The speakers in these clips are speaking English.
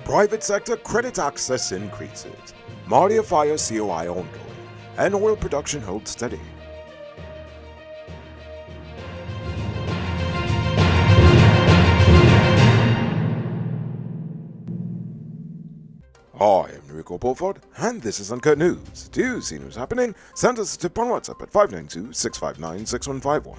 Private sector credit access increases. Maria fire COI ongoing, and oil production holds steady. I am Rico Bulford, and this is Uncut News. Do you see news happening? Send us a tip on WhatsApp at 592-659-6151.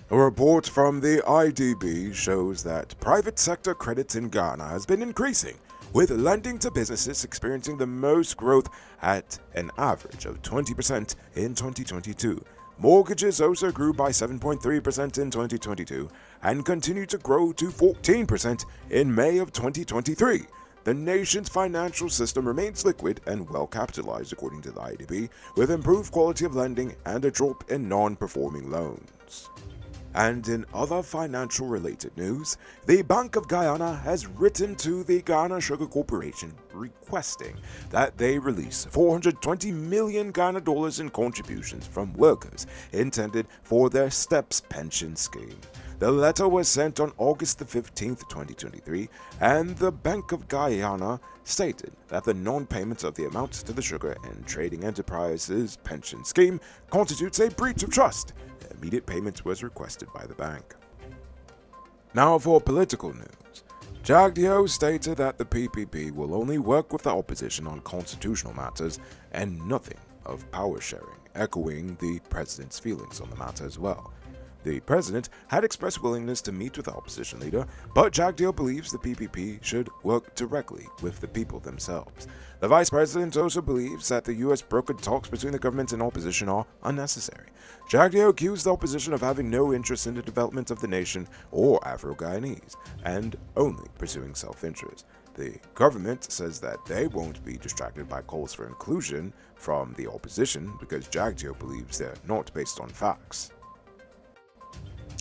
A report from the IDB shows that private sector credit in Ghana has been increasing, with lending to businesses experiencing the most growth at an average of 20% in 2022. Mortgages also grew by 7.3% in 2022 and continued to grow to 14% in May of 2023. The nation's financial system remains liquid and well capitalized, according to the IDB, with improved quality of lending and a drop in non-performing loans. And in other financial related news, the Bank of Guyana has written to the Ghana Sugar Corporation requesting that they release 420 million Ghana dollars in contributions from workers intended for their STEPS pension scheme. The letter was sent on August 15, 2023, and the Bank of Guyana stated that the non-payment of the amounts to the Sugar and Trading Enterprises pension scheme constitutes a breach of trust. Immediate payment was requested by the bank. Now for political news. Jagdeo stated that the PPP will only work with the opposition on constitutional matters and nothing of power sharing, echoing the president's feelings on the matter as well. The president had expressed willingness to meet with the opposition leader, but Jagdeo believes the PPP should work directly with the people themselves. The vice president also believes that the U.S. brokered talks between the government and opposition are unnecessary. Jagdeo accused the opposition of having no interest in the development of the nation or Afro-Guyanese, and only pursuing self-interest. The government says that they won't be distracted by calls for inclusion from the opposition because Jagdeo believes they're not based on facts.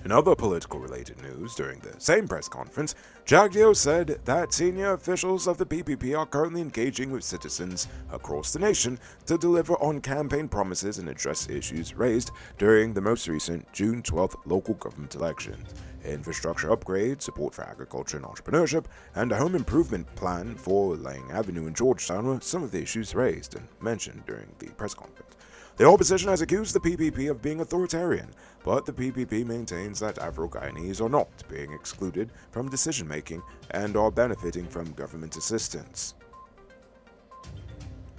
In other political-related news, during the same press conference, Jagdeo said that senior officials of the PPP are currently engaging with citizens across the nation to deliver on campaign promises and address issues raised during the most recent June 12th local government elections. Infrastructure upgrades, support for agriculture and entrepreneurship, and a home improvement plan for Lang Avenue in Georgetown were some of the issues raised and mentioned during the press conference. The opposition has accused the PPP of being authoritarian, but the PPP maintains that Afro-Guyanese are not being excluded from decision-making and are benefiting from government assistance.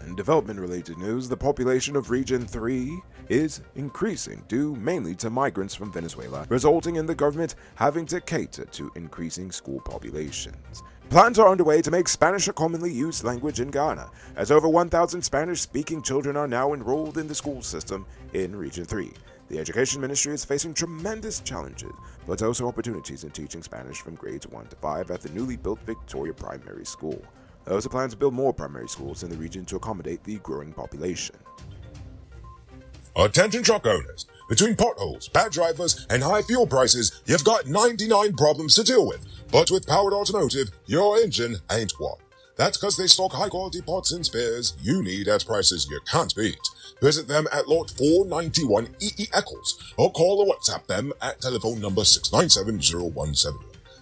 In development-related news, the population of Region 3 is increasing due mainly to migrants from Venezuela, resulting in the government having to cater to increasing school populations. Plans are underway to make Spanish a commonly used language in Ghana, as over 1,000 Spanish-speaking children are now enrolled in the school system in Region 3. The Education Ministry is facing tremendous challenges, but also opportunities in teaching Spanish from grades 1 to 5 at the newly built Victoria Primary School. There is a plan to build more primary schools in the region to accommodate the growing population. Attention truck owners. Between potholes, bad drivers, and high fuel prices, you've got 99 problems to deal with. But with Powered Automotive, your engine ain't one. That's because they stock high-quality parts and spares you need at prices you can't beat. Visit them at Lot 491 EE Eccles, or call or WhatsApp them at telephone number 697-0171.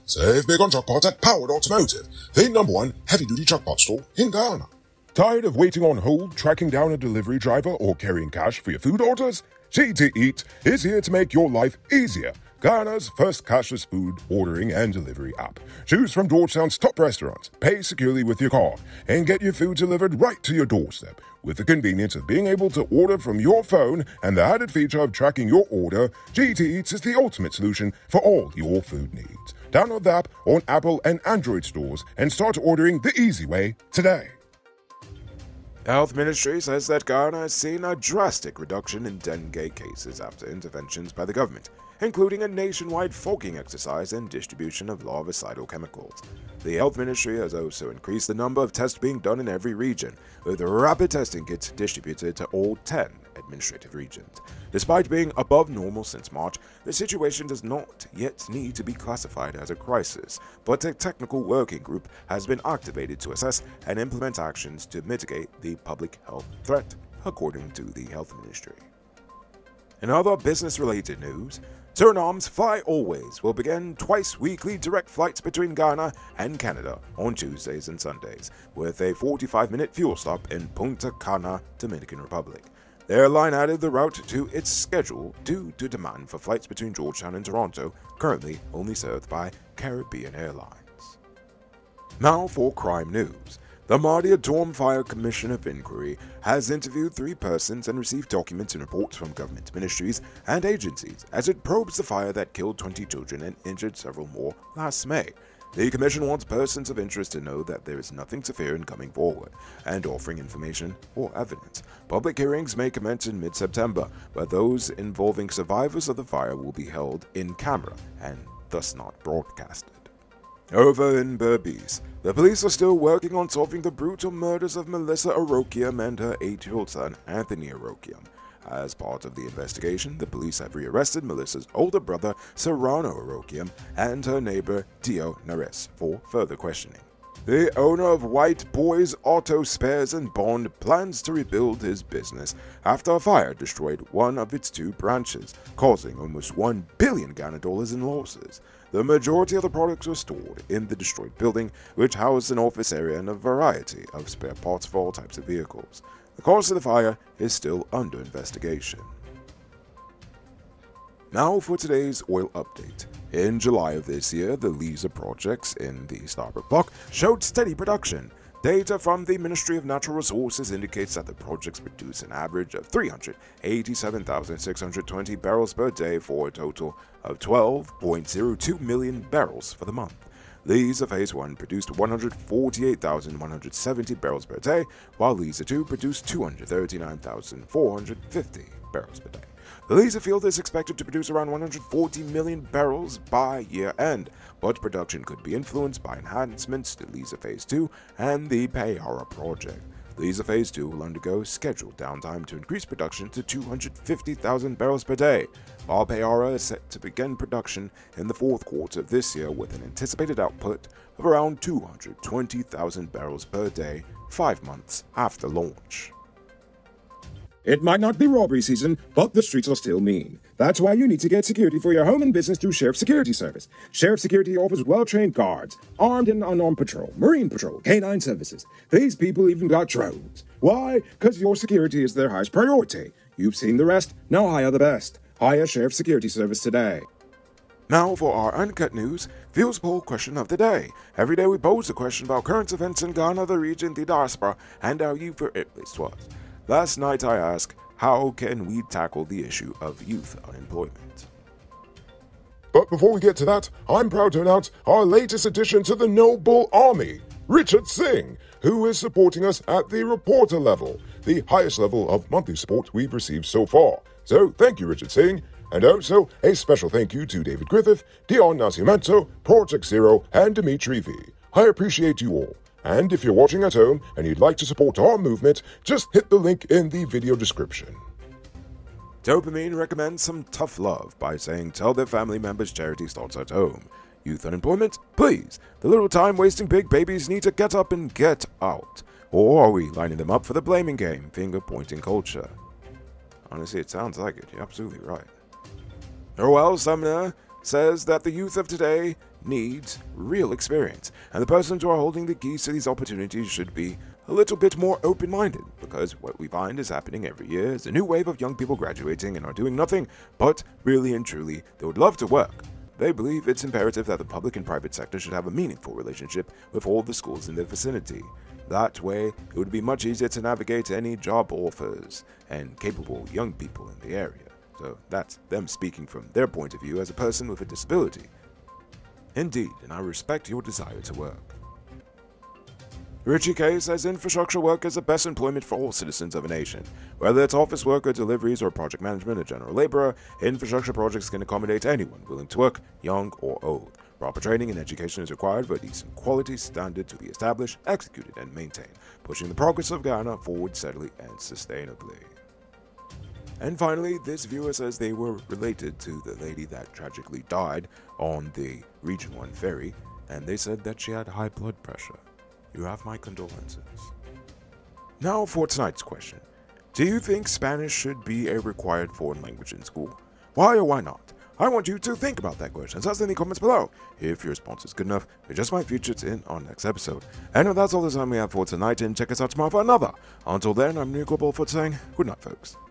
Save big on truck parts at Powered Automotive, the #1 heavy-duty truck parts store in Ghana. Tired of waiting on hold, tracking down a delivery driver, or carrying cash for your food orders? GT Eat is here to make your life easier. Ghana's first cashless food ordering and delivery app. Choose from Georgetown's top restaurants, pay securely with your card, and get your food delivered right to your doorstep. With the convenience of being able to order from your phone and the added feature of tracking your order, GT Eats is the ultimate solution for all your food needs. Download the app on Apple and Android stores and start ordering the easy way today. The Health Ministry says that Ghana has seen a drastic reduction in dengue cases after interventions by the government, including a nationwide fogging exercise and distribution of larvicidal chemicals. The Health Ministry has also increased the number of tests being done in every region, with rapid testing kits distributed to all 10 administrative regions. Despite being above normal since March, the situation does not yet need to be classified as a crisis, but a technical working group has been activated to assess and implement actions to mitigate the public health threat, according to the Health Ministry. In other business-related news, Suriname's Fly Always will begin twice weekly direct flights between Ghana and Canada on Tuesdays and Sundays, with a 45-minute fuel stop in Punta Cana, Dominican Republic. The airline added the route to its schedule due to demand for flights between Georgetown and Toronto, currently only served by Caribbean Airlines. Now for crime news. The Mardia Dorm Fire Commission of Inquiry has interviewed 3 persons and received documents and reports from government ministries and agencies as it probes the fire that killed 20 children and injured several more last May. The commission wants persons of interest to know that there is nothing to fear in coming forward and offering information or evidence. Public hearings may commence in mid-September, but those involving survivors of the fire will be held in camera and thus not broadcasted. Over in Berbice, the police are still working on solving the brutal murders of Melissa Arokiam and her 8-year-old son, Anthony Arokiam. As part of the investigation, the police have rearrested Melissa's older brother, Serrano Arokiam, and her neighbor, Dio Nares, for further questioning. The owner of White Boys Auto Spares and Bond plans to rebuild his business after a fire destroyed one of its 2 branches, causing almost $1 billion Ghana dollars in losses. The majority of the products were stored in the destroyed building, which housed an office area and a variety of spare parts for all types of vehicles. The cause of the fire is still under investigation. Now for today's oil update. In July of this year, the Liza projects in the Starbuck block showed steady production. Data from the Ministry of Natural Resources indicates that the projects produce an average of 387,620 barrels per day for a total of 12.02 million barrels for the month. Liza Phase 1 produced 148,170 barrels per day, while Liza 2 produced 239,450 barrels per day. The Liza field is expected to produce around 140 million barrels by year end, but production could be influenced by enhancements to Liza Phase 2 and the Payara project. Liza Phase 2 will undergo scheduled downtime to increase production to 250,000 barrels per day, while Payara is set to begin production in the 4th quarter of this year with an anticipated output of around 220,000 barrels per day 5 months after launch. It might not be robbery season, but the streets are still mean. That's why you need to get security for your home and business through Sheriff Security Service. Sheriff Security offers well-trained guards, armed and unarmed patrol, marine patrol, canine services. These people even got drones. Why? Because your security is their highest priority. You've seen the rest, now hire the best. Hire Sheriff Security Service today. Now for our Uncut News Views Poll question of the day. Every day we pose a question about current events in Ghana, the region, the diaspora, and how you for it placed to us. Last night I asked, how can we tackle the issue of youth unemployment? But before we get to that, I'm proud to announce our latest addition to the Noble Army, Richard Singh, who is supporting us at the reporter level, the highest level of monthly support we've received so far. So thank you, Richard Singh. And also a special thank you to David Griffith, Dion Nascimento, Project Zero, and Dimitri V. I appreciate you all. And if you're watching at home and you'd like to support our movement, just hit the link in the video description. Dopamine recommends some tough love by saying tell their family members charity starts at home. Youth unemployment? Please. The little time-wasting big babies need to get up and get out. Or are we lining them up for the blaming game, finger-pointing culture? Honestly, it sounds like it. You're absolutely right. Orwell Sumner says that the youth of today needs real experience, and the persons who are holding the keys to these opportunities should be a little bit more open-minded, because what we find is happening every year is a new wave of young people graduating and are doing nothing but really and truly they would love to work. They believe it's imperative that the public and private sector should have a meaningful relationship with all the schools in their vicinity. That way, it would be much easier to navigate any job offers and capable young people in the area. So that's them speaking from their point of view as a person with a disability. Indeed, and I respect your desire to work. Richie K says infrastructure work is the best employment for all citizens of a nation. Whether it's office worker, deliveries, or project management, or general laborer, infrastructure projects can accommodate anyone willing to work, young or old. Proper training and education is required for a decent quality standard to be established, executed, and maintained, pushing the progress of Ghana forward steadily and sustainably. And finally, this viewer says they were related to the lady that tragically died on the Region 1 ferry, and they said that she had high blood pressure. You have my condolences. Now for tonight's question. Do you think Spanish should be a required foreign language in school? Why or why not? I want you to think about that question. Tell us in the comments below. If your response is good enough, we just might feature it in our next episode. And that's all the time we have for tonight, and check us out tomorrow for another. Until then, I'm Nico Bulford saying good night, folks.